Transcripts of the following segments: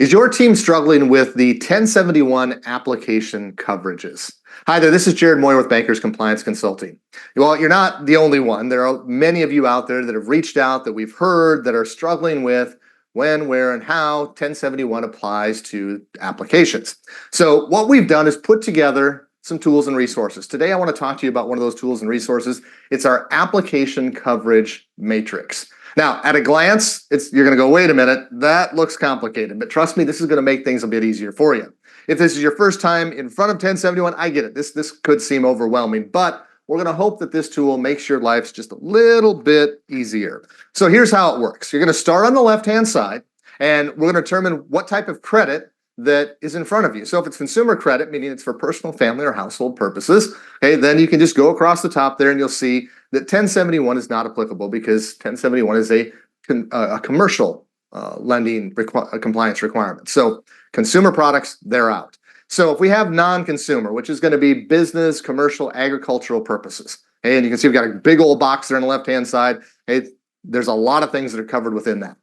Is your team struggling with the 1071 application coverages? Hi there, this is Jerod with Bankers Compliance Consulting. Well, you're not the only one. There are many of you out there that have reached out that we've heard that are struggling with when, where, and how 1071 applies to applications. So what we've done is put together some tools and resources. Today, I want to talk to you about one of those tools and resources. It's our application coverage matrix. Now, at a glance, you're going to go, wait a minute, that looks complicated. But trust me, this is going to make things a bit easier for you. If this is your first time in front of 1071, I get it. This could seem overwhelming, but we're going to hope that this tool makes your life just a little bit easier. So here's how it works. You're going to start on the left-hand side, and we're going to determine what type of credit that is in front of you. So if it's consumer credit, meaning it's for personal, family, or household purposes, okay, then you can just go across the top there and you'll see that 1071 is not applicable because 1071 is a commercial lending compliance requirement. So consumer products, they're out. So if we have non-consumer, which is going to be business, commercial, agricultural purposes, okay, and you can see we've got a big old box there on the left-hand side. Okay, there's a lot of things that are covered within that.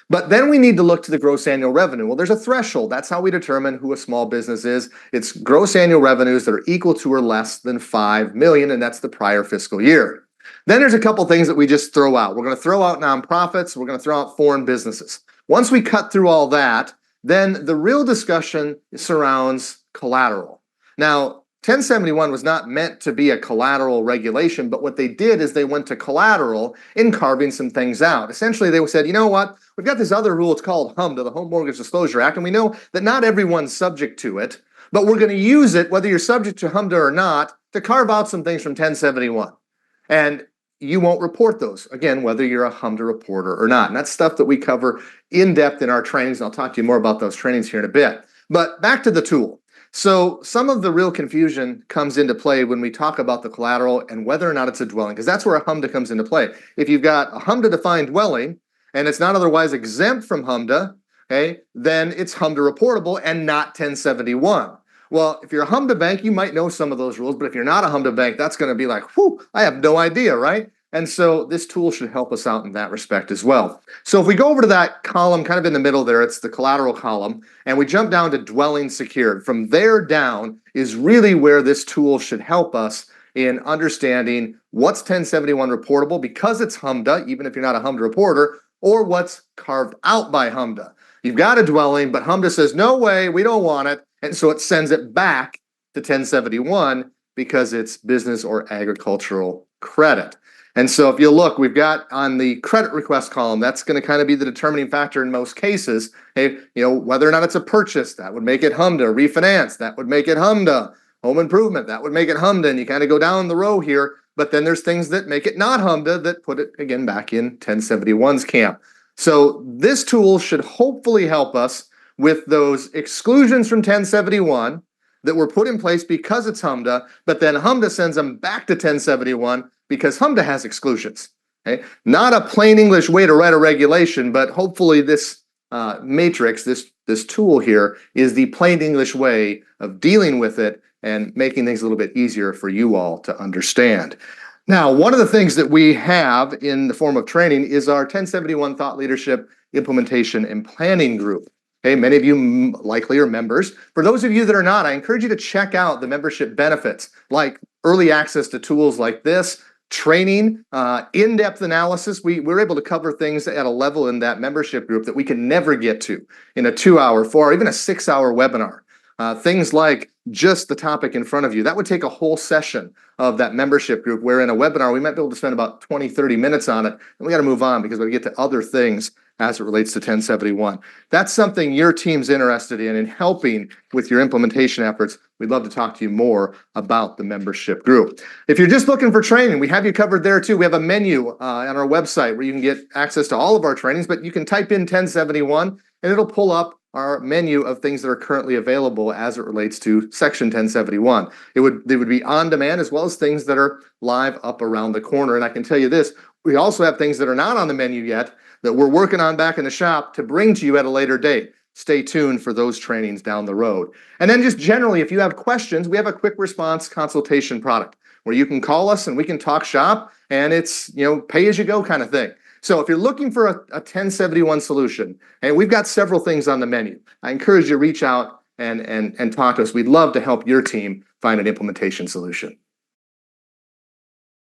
But then we need to look to the gross annual revenue. Well, there's a threshold. That's how we determine who a small business is. It's gross annual revenues that are equal to or less than 5 million, and that's the prior fiscal year. Then there's a couple things that we just throw out. We're going to throw out nonprofits. We're going to throw out foreign businesses. Once we cut through all that, then the real discussion surrounds collateral. Now, 1071 was not meant to be a collateral regulation, but what they did is they went to collateral in carving some things out. Essentially, they said, you know what? We've got this other rule. It's called HMDA, the Home Mortgage Disclosure Act, and we know that not everyone's subject to it, but we're going to use it, whether you're subject to HMDA or not, to carve out some things from 1071. And you won't report those, again, whether you're a HMDA reporter or not. And that's stuff that we cover in depth in our trainings. And I'll talk to you more about those trainings here in a bit. But back to the tool. So some of the real confusion comes into play when we talk about the collateral and whether or not it's a dwelling, because that's where a HMDA comes into play. If you've got a HMDA-defined dwelling and it's not otherwise exempt from HMDA, okay, then it's HMDA reportable and not 1071. Well, if you're a HMDA bank, you might know some of those rules, but if you're not a HMDA bank, that's going to be like, whew, I have no idea, right? And so this tool should help us out in that respect as well. So if we go over to that column kind of in the middle there, it's the collateral column, and we jump down to dwelling secured. From there down is really where this tool should help us in understanding what's 1071 reportable because it's HMDA, even if you're not a HMDA reporter, or what's carved out by HMDA. You've got a dwelling, but HMDA says, no way, we don't want it. And so it sends it back to 1071 because it's business or agricultural credit. And so if you look, we've got on the credit request column, that's going to kind of be the determining factor in most cases. Hey, whether or not it's a purchase, that would make it HMDA. Refinance, that would make it HMDA. Home improvement, that would make it HMDA. And you kind of go down the row here, but then there's things that make it not HMDA that put it, again, back in 1071's camp. So this tool should hopefully help us with those exclusions from 1071 that were put in place because it's HMDA, but then HMDA sends them back to 1071 because HMDA has exclusions. Okay? Not a plain English way to write a regulation, but hopefully this matrix, this tool here, is the plain English way of dealing with it and making things a little bit easier for you all to understand. Now, one of the things that we have in the form of training is our 1071 Thought Leadership Implementation and Planning Group. Okay, many of you likely are members. For those of you that are not, I encourage you to check out the membership benefits, like early access to tools like this, training, in-depth analysis. We're able to cover things at a level in that membership group that we can never get to in a 2-hour, 4-hour, even a 6-hour webinar. Things like just the topic in front of you. That would take a whole session of that membership group, where in a webinar, we might be able to spend about 20, 30 minutes on it, and we got to move on because we get to other things as it relates to 1071. That's something your team's interested in helping with your implementation efforts. We'd love to talk to you more about the membership group. If you're just looking for training, we have you covered there too. We have a menu on our website where you can get access to all of our trainings, but you can type in 1071 and it'll pull up our menu of things that are currently available as it relates to Section 1071. They would be on demand as well as things that are live up around the corner. And I can tell you this, we also have things that are not on the menu yet that we're working on back in the shop to bring to you at a later date. Stay tuned for those trainings down the road. And then just generally, if you have questions, we have a quick response consultation product. where you can call us and we can talk shop, and it's, pay as you go kind of thing. So if you're looking for a 1071 solution, and we've got several things on the menu, I encourage you to reach out and talk to us. We'd love to help your team find an implementation solution.